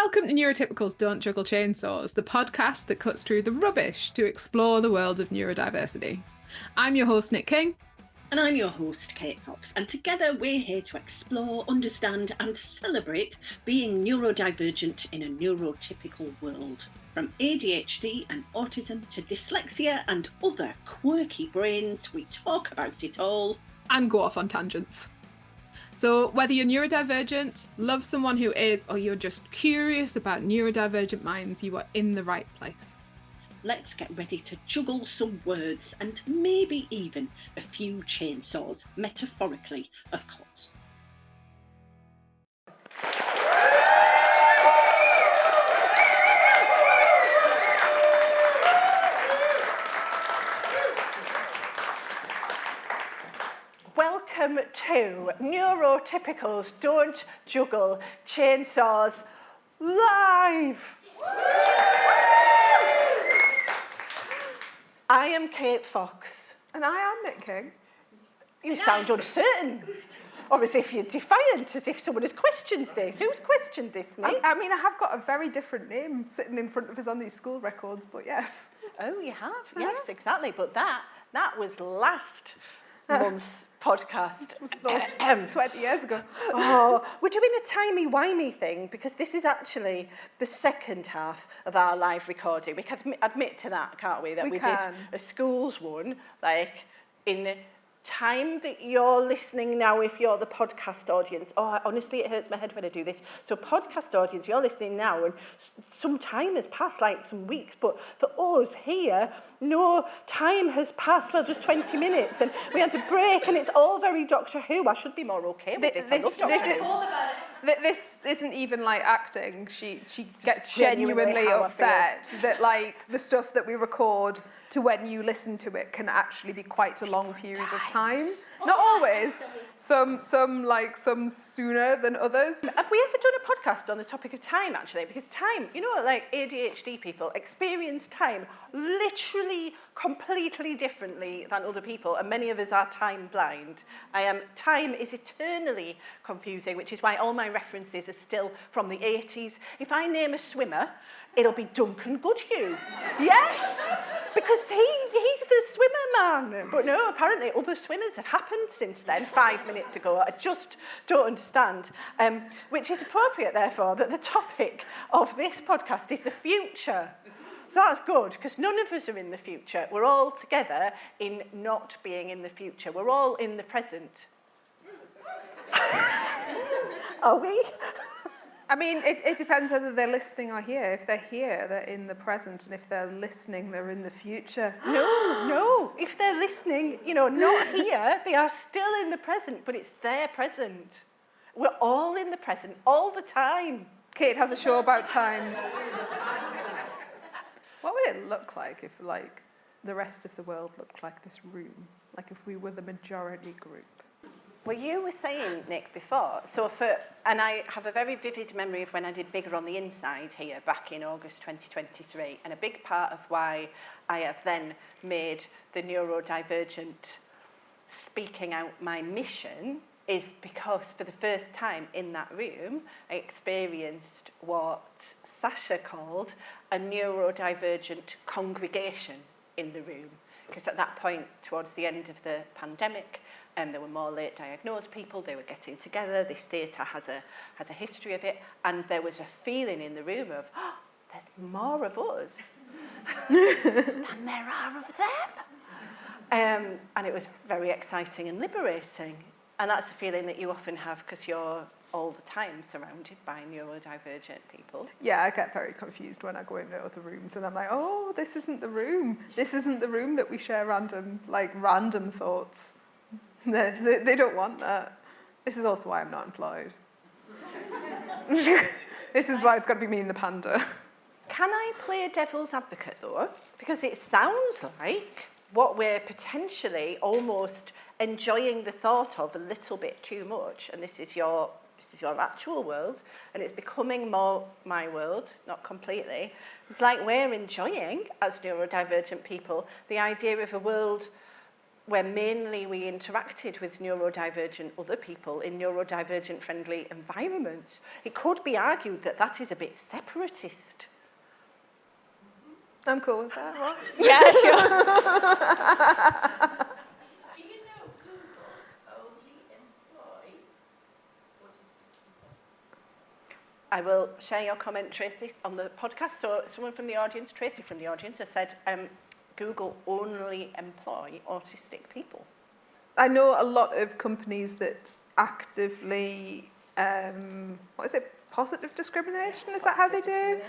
Welcome to Neurotypical's Don't Juggle Chainsaws, the podcast that cuts through the rubbish to explore the world of neurodiversity. I'm your host, Nick King. And I'm your host, Kate Fox. And together we're here to explore, understand and celebrate being neurodivergent in a neurotypical world. From ADHD and autism to dyslexia and other quirky brains, we talk about it all. And go off on tangents. So whether you're neurodivergent, love someone who is, or you're just curious about neurodivergent minds, you are in the right place. Let's get ready to juggle some words and maybe even a few chainsaws, metaphorically, of course. Welcome to Neurotypical's Don't Juggle Chainsaws live. I am Kate Fox. And I am Nick King. You sound uncertain, or as if you're defiant, as if someone has questioned this. Who's questioned this, Nick? I mean, I have got a very different name sitting in front of us on these school records, but yes. Oh, you have? Yes, exactly. But that was last month's podcast. It was 20 years ago. Oh, we're doing a timey-wimey thing because this is actually the second half of our live recording. We can admit to that, can't we? That we did a schools one, like in time that you're listening now, if you're the podcast audience. Oh, honestly, it hurts my head when I do this. So podcast audience, you're listening now and some time has passed, like some weeks, but for us here, no time has passed, well, just 20 minutes, and we had a break, and it's all very Doctor Who. I should be more okay with this. I love Doctor Who. This isn't even like acting. She gets genuinely upset that like the stuff that we record to when you listen to it can actually be quite a long period of time. Not always. Some sooner than others. Have we ever done a podcast on the topic of time, actually? Because time, you know, like ADHD people experience time literally completely differently than other people, and many of us are time blind. Time is eternally confusing, which is why all my references are still from the 80s. If I name a swimmer, it'll be Duncan Goodhue. Yes, because he's the swimmer man. But no, apparently other swimmers have happened since then, 5 minutes ago. I just don't understand. Which is appropriate, therefore, that the topic of this podcast is the future. So that's good, because none of us are in the future. We're all together in not being in the future. We're all in the present. Are we? I mean, it depends whether they're listening or here. If they're here, they're in the present, and if they're listening, they're in the future. No. If they're listening, not here, they are still in the present, but it's their present. We're all in the present, all the time. Kate has a show about times. What would it look like if, like, the rest of the world looked like this room? Like if we were the majority group? Well, you were saying, Nick, before, and I have a very vivid memory of when I did Bigger on the Inside here back in August 2023, and a big part of why I have then made the neurodivergent speaking out my mission is because for the first time in that room, I experienced what Sasha called a neurodivergent congregation in the room. Because at that point, towards the end of the pandemic, there were more late diagnosed people, they were getting together, this theatre has a history of it, and there was a feeling in the room of, there's more of us than there are of them. And it was very exciting and liberating. And that's a feeling that you often have because you're all the time surrounded by neurodivergent people. Yeah, I get very confused when I go into other rooms and I'm like, oh, this isn't the room. This isn't the room that we share random thoughts. They don't want that. This is also why I'm not employed. This is why it's got to be me and the panda. Can I play devil's advocate, though? Because it sounds like what we're potentially almost enjoying the thought of a little bit too much, and this is your actual world, and it's becoming more my world, not completely. It's like we're enjoying, as neurodivergent people, the idea of a world where mainly we interacted with neurodivergent other people in neurodivergent friendly environments, it could be argued that that is a bit separatist. I'm cool with that. What? Yeah, sure. Do you know Google only employ autistic people? I will share your comment, Tracy, on the podcast. So someone from the audience, Tracy from the audience, has said Google only employ autistic people. I know a lot of companies that actively, positive discrimination, is that how they do?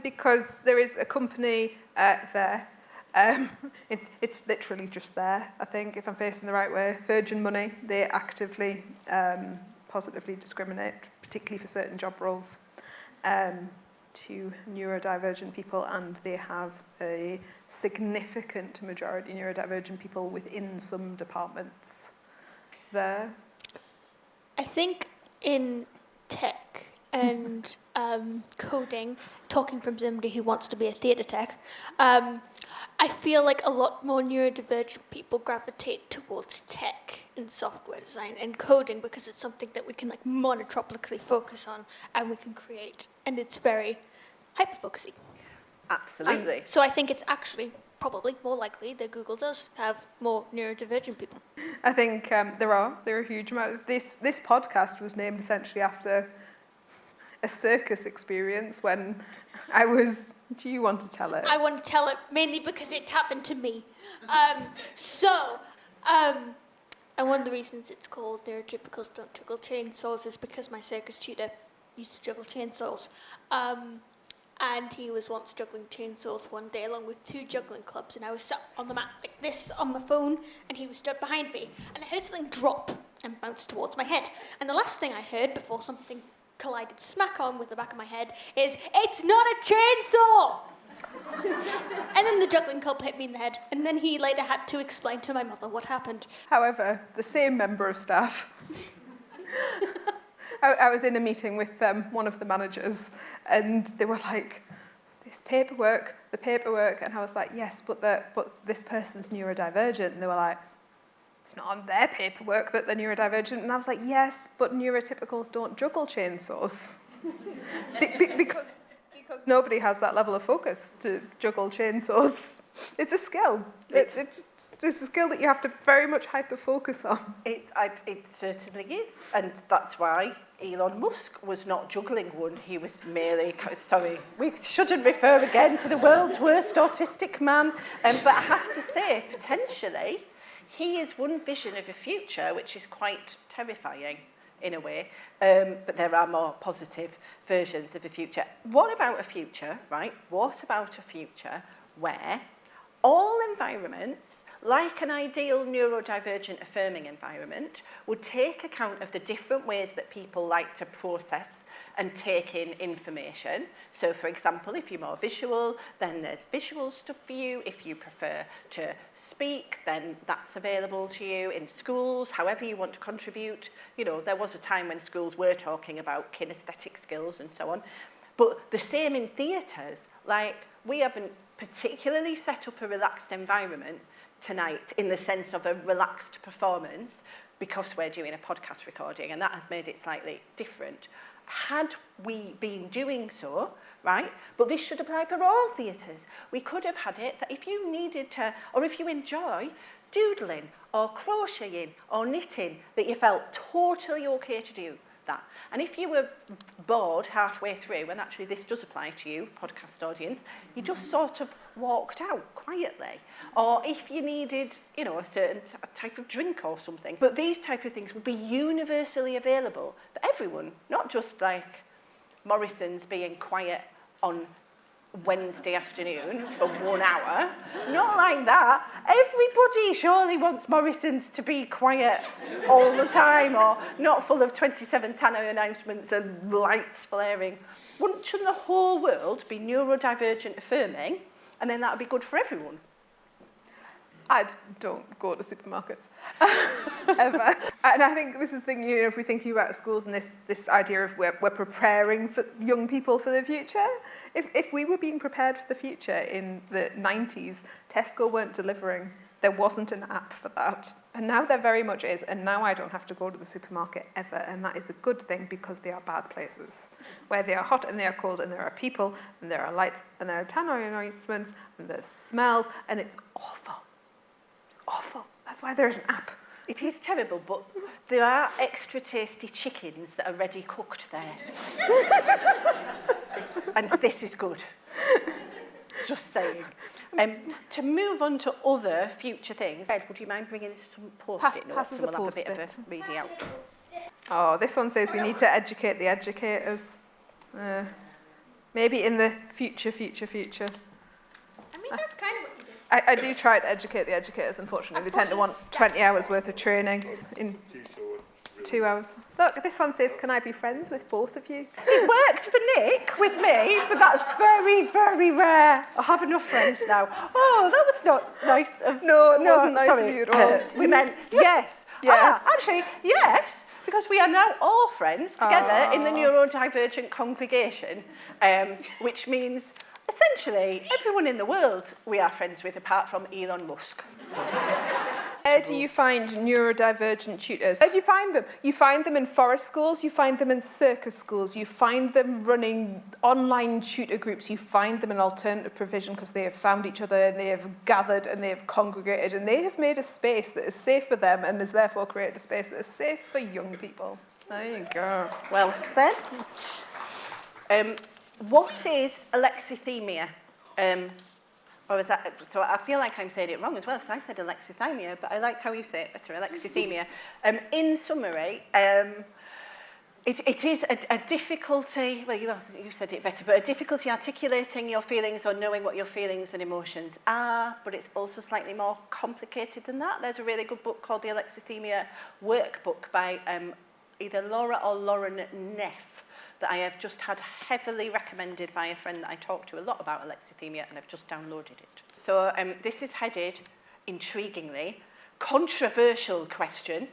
Because there is a company there, it's literally just there, I think, if I'm facing the right way. Virgin Money, they actively positively discriminate, particularly for certain job roles, to neurodivergent people, and they have a significant majority neurodivergent people within some departments there. I think in tech and coding, talking from somebody who wants to be a theatre tech, I feel like a lot more neurodivergent people gravitate towards tech and software design and coding because it's something that we can like monotropically focus on and we can create, and it's very hyper-focusy. Absolutely. So I think it's actually probably more likely that Google does have more neurodivergent people. I think there are a huge amount. This podcast was named essentially after a circus experience when I was. Do you want to tell it? I want to tell it mainly because it happened to me. And one of the reasons it's called Neurotypicals Don't Juggle Chainsaws is because my circus tutor used to juggle chainsaws. And he was once juggling chainsaws one day along with 2 juggling clubs, and I was sat on the mat like this on my phone, and he was stood behind me, and I heard something drop and bounce towards my head. And the last thing I heard before something collided smack on with the back of my head is, "It's not a chainsaw!" And then the juggling club hit me in the head, and then he later had to explain to my mother what happened. However, the same member of staff, I was in a meeting with one of the managers, and they were like, the paperwork, and I was like, yes, but this person's neurodivergent, and they were like, it's not on their paperwork that they're neurodivergent, and I was like, yes, but neurotypicals don't juggle chainsaws. Because nobody has that level of focus to juggle chainsaws. It's a skill. It's a skill that you have to very much hyper-focus on. It certainly is, and that's why Elon Musk was not juggling one. He was merely, sorry, we shouldn't refer again to the world's worst autistic man, but I have to say, potentially, he is one vision of a future which is quite terrifying in a way, but there are more positive versions of a future. What about a future, right? What about a future where all environments, like an ideal neurodivergent affirming environment, would take account of the different ways that people like to process and take in information. So, for example, if you're more visual, then there's visual stuff for you. If you prefer to speak, then that's available to you in schools, however you want to contribute. You know, there was a time when schools were talking about kinesthetic skills and so on. But the same in theatres, like we haven't particularly set up a relaxed environment tonight in the sense of a relaxed performance because we're doing a podcast recording, and that has made it slightly different. Had we been doing so, right, but this should apply for all theatres, we could have had it that if you needed to, or if you enjoy doodling or crocheting or knitting, that you felt totally okay to do that. And if you were bored halfway through, and actually this does apply to you, podcast audience, you just sort of walked out quietly. Or if you needed, you know, a certain type of drink or something. But these type of things would be universally available for everyone, not just like Morrison's being quiet on Wednesday afternoon for 1 hour. Not like that. Everybody surely wants Morrison's to be quiet all the time, or not full of 27 tannoy announcements and lights flaring. Shouldn't the whole world be neurodivergent affirming, and then that would be good for everyone? I don't go to supermarkets, ever. And I think this is the thing, you know, if we're thinking about schools and this idea of we're preparing for young people for the future, if we were being prepared for the future in the 90s, Tesco weren't delivering there wasn't an app for that. And now there very much is, and now I don't have to go to the supermarket ever, and that is a good thing because they are bad places, where they are hot and they are cold, and there are people, and there are lights, and there are tannoy announcements, and there's smells, and it's awful. It's awful. That's why there is an app. It is terrible, but there are extra tasty chickens that are ready cooked there. And this is good. Just saying. To move on to other future things, Ed, would you mind bringing some post-it notes? Pass us And a we'll have a bit of post-it. a reading out. Oh, this one says we need to educate the educators. Maybe in the future. I mean, that's kind of what you did. I do try to educate the educators, unfortunately. They tend to want 20 hours worth of training in 2 hours. Look, this one says, can I be friends with both of you? It worked for Nick with me, but that's very, very rare. I have enough friends now. Oh, that was not nice of... No, it wasn't nice sorry. of you at all. We meant yes. Yes. Actually, yes, because we are now all friends together in the neurodivergent congregation, which means essentially everyone in the world we are friends with apart from Elon Musk. Where do you find neurodivergent tutors? Where do you find them? You find them in forest schools, you find them in circus schools, you find them running online tutor groups, you find them in alternative provision because they have found each other and they have gathered and they have congregated and they have made a space that is safe for them and has therefore created a space that is safe for young people. There you go. Well said. What is alexithymia? Or is that, so I feel like I'm saying it wrong as well, because I said alexithymia, but I like how you say it better, alexithymia. In summary, it is a difficulty, well, you said it better, but a difficulty articulating your feelings or knowing what your feelings and emotions are, but it's also slightly more complicated than that. There's a really good book called The Alexithymia Workbook by either Laura or Lauren Neff, that I have just had heavily recommended by a friend that I talk to a lot about alexithymia, and I've just downloaded it. So this is headed, intriguingly, controversial question.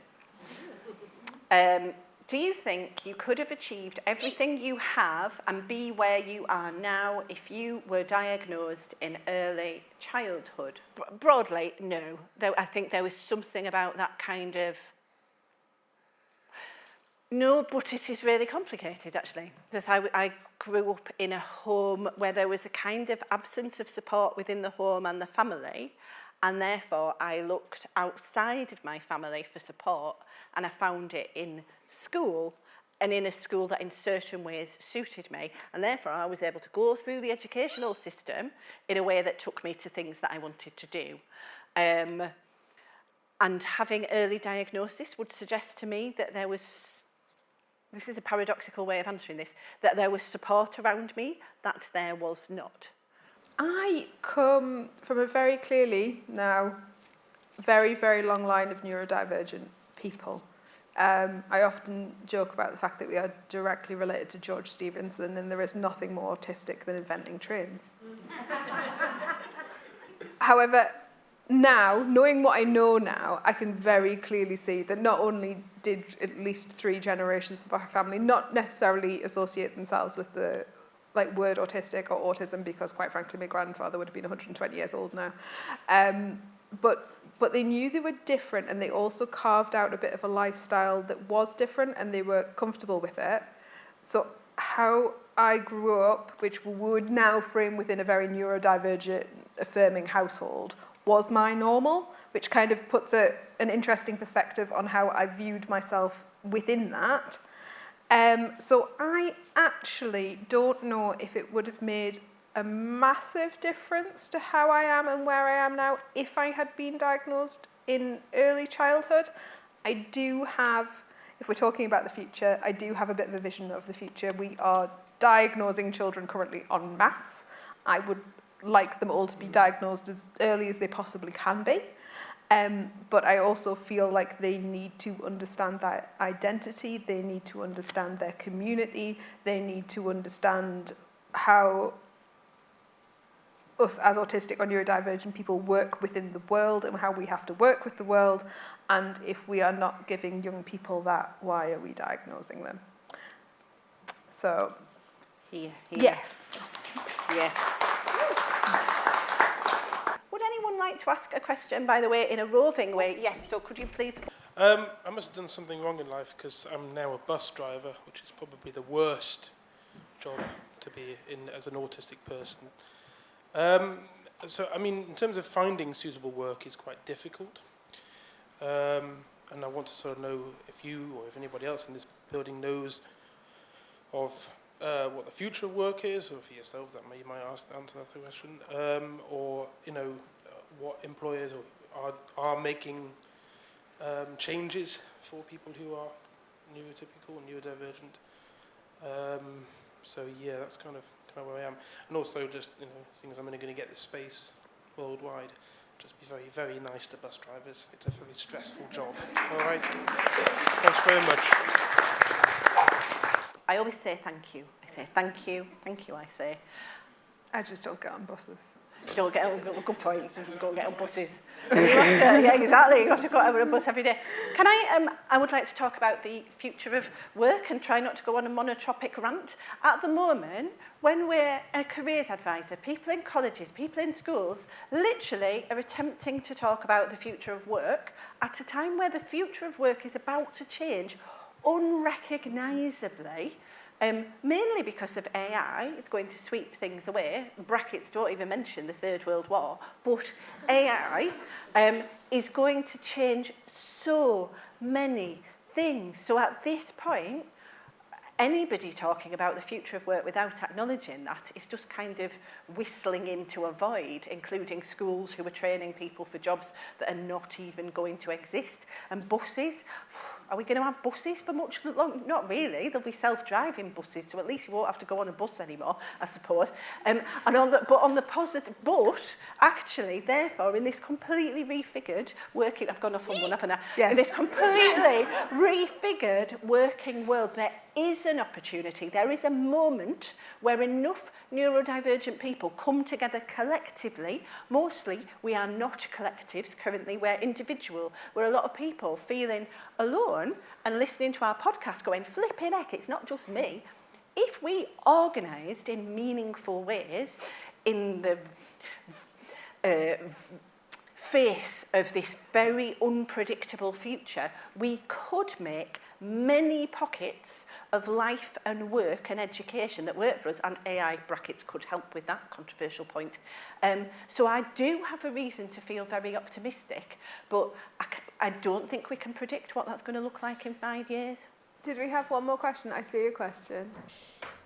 Do you think you could have achieved everything you have and be where you are now if you were diagnosed in early childhood? Broadly, no. Though I think there was something about that kind of... No, but it is really complicated, actually. Because I grew up in a home where there was a kind of absence of support within the home and the family, and therefore I looked outside of my family for support, and I found it in school, and in a school that in certain ways suited me, and therefore I was able to go through the educational system in a way that took me to things that I wanted to do. And having early diagnosis would suggest to me that there was... This is a paradoxical way of answering this, that there was support around me that there was not. I come from a very clearly now very, very long line of neurodivergent people. I often joke about the fact that we are directly related to George Stephenson, and there is nothing more autistic than inventing trains. However, now, knowing what I know now, I can very clearly see that not only did at least 3 generations of our family not necessarily associate themselves with the word autistic or autism, because quite frankly my grandfather would have been 120 years old now, but they knew they were different, and they also carved out a bit of a lifestyle that was different, and they were comfortable with it. So how I grew up, which we would now frame within a very neurodivergent affirming household, was my normal, which kind of puts an interesting perspective on how I viewed myself within that. So I actually don't know if it would have made a massive difference to how I am and where I am now if I had been diagnosed in early childhood. I do have, if we're talking about the future, I do have a bit of a vision of the future. We are diagnosing children currently en masse. I would like them all to be diagnosed as early as they possibly can be. But I also feel like they need to understand their identity, they need to understand their community, they need to understand how us as autistic or neurodivergent people work within the world and how we have to work with the world. And if we are not giving young people that, why are we diagnosing them? So, Here. yes. Yeah. Would anyone anyone like to ask a question, by the way, in a roving way? Yes, so could you please... I must have done something wrong in life because I'm now a bus driver, which is probably the worst job to be in as an autistic person. So, I mean, in terms of finding suitable work is quite difficult. And I want to sort of know if you or if anybody else in this building knows of what the future of work is, or for yourself, that you might answer that question, or, you know, what employers are making changes for people who are neurotypical and neurodivergent. So yeah, that's kind of where I am. And also just, you know, seeing as I'm only going to get this space worldwide, just be very, very nice to bus drivers. It's a very stressful job. All right. Thanks very much. I always say thank you. I say thank you, I say. I just don't get on buses. Don't get on, good point, don't get on buses. You have to, yeah, exactly, you have to go out on a bus every day. Can I would like to talk about the future of work and try not to go on a monotropic rant. At the moment, when we're a careers advisor, people in colleges, people in schools, literally are attempting to talk about the future of work at a time where the future of work is about to change unrecognisably. Mainly because of AI, it's going to sweep things away. Brackets don't even mention the Third World War, but AI is going to change so many things. So at this point, anybody talking about the future of work without acknowledging that is just kind of whistling into a void, including schools who are training people for jobs that are not even going to exist. And buses, are we going to have buses for much long? Not really. There'll be self-driving buses, so at least you won't have to go on a bus anymore, I suppose. But on the positive, but actually, therefore, in this completely refigured working, I've gone off on one, haven't I? Yes. In this completely refigured working world, there is an opportunity, there is a moment where enough neurodivergent people come together collectively. Mostly we are not collectives currently, we're individual, where a lot of people feeling alone and listening to our podcast going, flipping heck, it's not just me. If we organised in meaningful ways in the face of this very unpredictable future, we could make many pockets of life and work and education that work for us, and AI brackets could help with that controversial point. So I do have a reason to feel very optimistic, but I don't think we can predict what that's going to look like in 5 years. Did we have one more question? I see a question.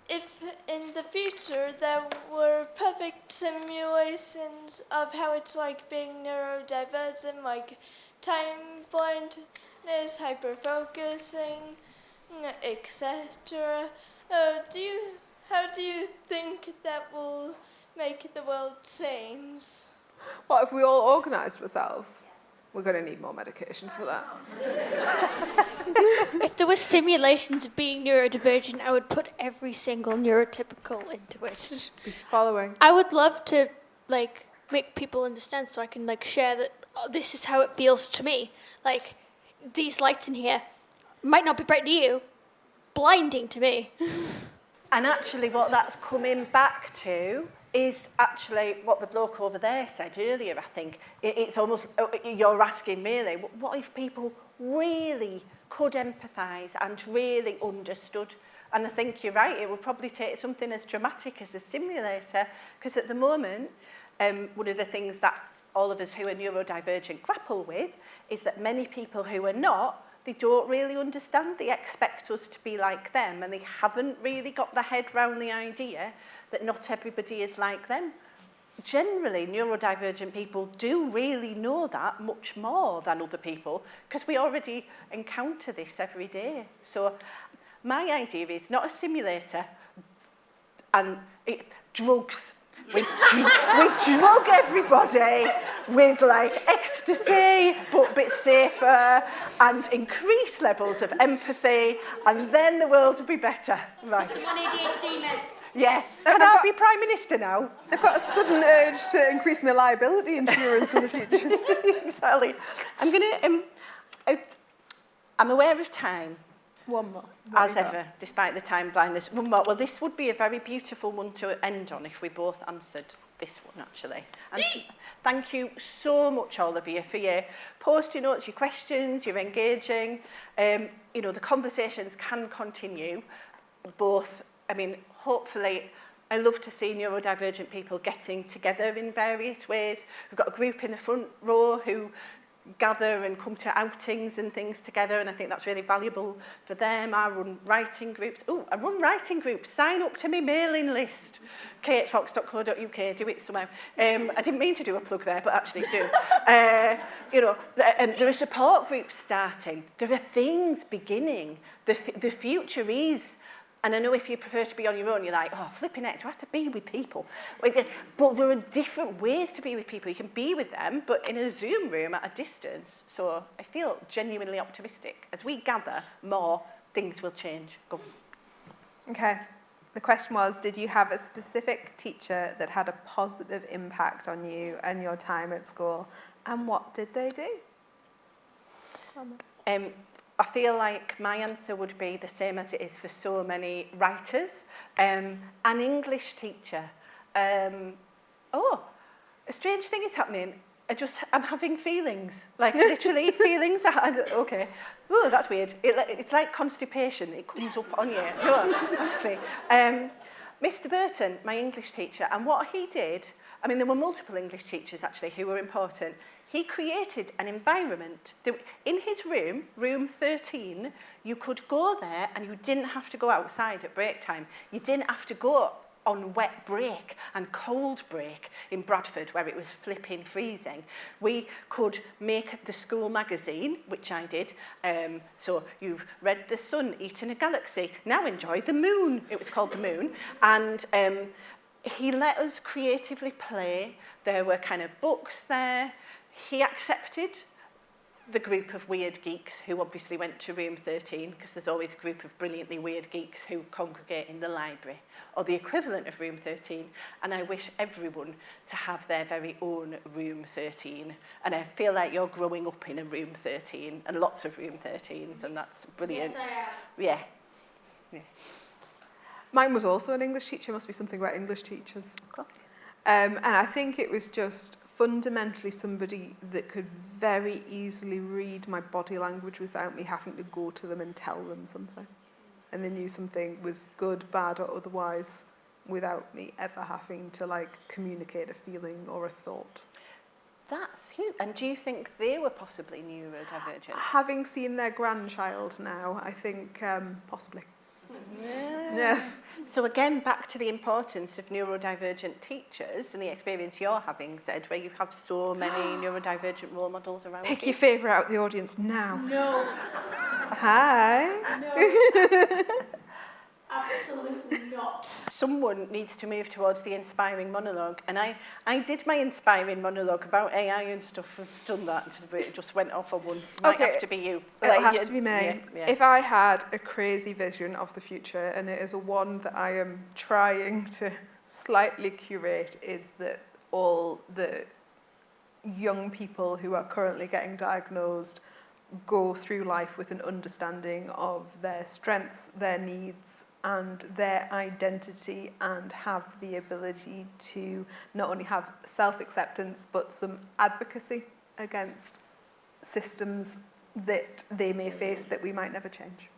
If in the future there were perfect simulations of how it's like being neurodivergent, like time blindness, hyperfocusing, etc., how do you think that will make the world change? What if we all organised ourselves? We're going to need more medication for that. If there were simulations of being neurodivergent, I would put every single neurotypical into it. Following. I would love to make people understand, so I can share that this is how it feels to me. Like, these lights in here might not be bright to you, blinding to me. And actually what that's coming back to is actually what the bloke over there said earlier, I think. It's almost, you're asking really, what if people really could empathise and really understood? And I think you're right, it would probably take something as dramatic as a simulator, because at the moment, one of the things that all of us who are neurodivergent grapple with is that many people who are not, they don't really understand. They expect us to be like them, and they haven't really got their head round the idea that not everybody is like them. Generally, neurodivergent people do really know that much more than other people, because we already encounter this every day. So my idea is not a simulator and drugs. We drug everybody with ecstasy, but a bit safer, and increase levels of empathy, and then the world will be better. Right. I'm on ADHD meds. Yeah. Can I be Prime Minister now? I've got a sudden urge to increase my liability insurance in the future. Exactly. I'm aware of time. One more. As ever, despite the time blindness. One more. Well, this would be a very beautiful one to end on if we both answered this one, actually. And thank you so much, all of you, for your post-it notes, your questions, your engaging. You know, the conversations can continue. Both, I mean, hopefully, I love to see neurodivergent people getting together in various ways. We've got a group in the front row who gather and come to outings and things together, and I think that's really valuable for them. I run writing groups. Oh, I run writing groups. Sign up to my mailing list. katefox.co.uk, do it somehow. I didn't mean to do a plug there, but actually do. You know, there are support groups starting. There are things beginning. The future is. And I know if you prefer to be on your own, you're like, oh, flipping heck, do I have to be with people? But there are different ways to be with people. You can be with them, but in a Zoom room at a distance. So I feel genuinely optimistic. As we gather more, things will change. Go. Okay. The question was, did you have a specific teacher that had a positive impact on you and your time at school? And what did they do? I feel like my answer would be the same as it is for so many writers. An English teacher. Oh, a strange thing is happening. I'm having feelings, like literally feelings. Okay. Oh, that's weird. It's like constipation. It comes up on you. No, honestly. Mr. Burton, my English teacher, and what he did, I mean, there were multiple English teachers actually who were important. He created an environment that in his room, room 13, you could go there and you didn't have to go outside at break time. You didn't have to go on wet break and cold break in Bradford where it was flipping freezing. We could make the school magazine, which I did. So you've read The Sun, Eaten a Galaxy. Now enjoy The Moon. It was called The Moon. And he let us creatively play. There were kind of books there. He accepted the group of weird geeks who obviously went to room 13, because there's always a group of brilliantly weird geeks who congregate in the library, or the equivalent of room 13. And I wish everyone to have their very own room 13. And I feel like you're growing up in a room 13, and lots of room 13s, and that's brilliant. Yes, I am. Yeah. Yeah. Mine was also an English teacher. Must be something about English teachers. Of course. And I think it was just fundamentally somebody that could very easily read my body language without me having to go to them and tell them something. And they knew something was good, bad, or otherwise without me ever having to like communicate a feeling or a thought. That's huge. And do you think they were possibly neurodivergent? Having seen their grandchild now, I think possibly. Yeah. Yes. So again, back to the importance of neurodivergent teachers and the experience you're having, Zed, where you have so many neurodivergent role models around Pick you. your favourite out of the audience now. No. Hi. No. Absolutely not. Someone needs to move towards the inspiring monologue. And I did my inspiring monologue about AI and stuff. I've done that, but it just went off on one. It might have to be you. It'll have to be me. Yeah, yeah. If I had a crazy vision of the future, and it is one that I am trying to slightly curate, is that all the young people who are currently getting diagnosed go through life with an understanding of their strengths, their needs, and their identity, and have the ability to not only have self-acceptance but some advocacy against systems that they may face that we might never change.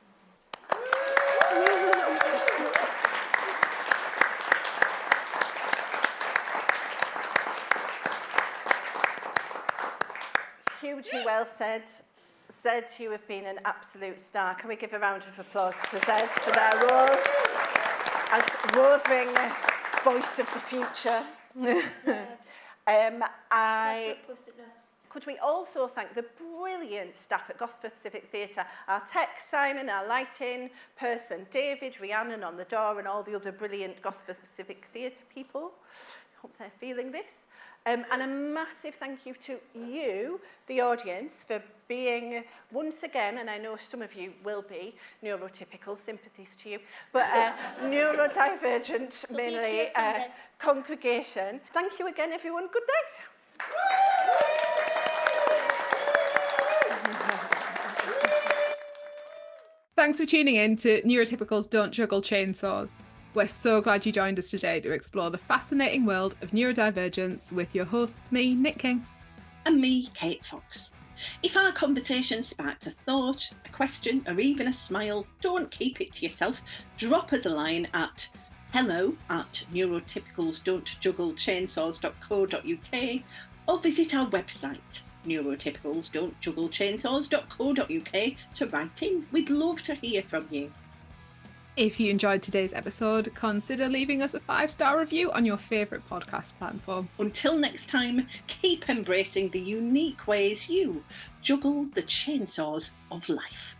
Hugely well said. Zed, you have been an absolute star. Can we give a round of applause to Zed for their role as roving voice of the future? Could we also thank the brilliant staff at Gosforth Civic Theatre, our tech, Simon, our lighting person, David, Rhiannon on the door, and all the other brilliant Gosforth Civic Theatre people. I hope they're feeling this. And a massive thank you to you, the audience, for being, once again, and I know some of you will be, neurotypical, sympathies to you, but neurodivergent, mainly, congregation. Thank you again, everyone. Good night. Thanks for tuning in to Neurotypicals Don't Juggle Chainsaws. We're so glad you joined us today to explore the fascinating world of neurodivergence with your hosts, me, Nick King. And me, Kate Fox. If our conversation sparked a thought, a question, or even a smile, don't keep it to yourself. Drop us a line at hello@neurotypicalsdon'tjugglechainsaws.co.uk or visit our website, neurotypicalsdon'tjugglechainsaws.co.uk, to write in. We'd love to hear from you. If you enjoyed today's episode, consider leaving us a 5-star review on your favourite podcast platform. Until next time, keep embracing the unique ways you juggle the chainsaws of life.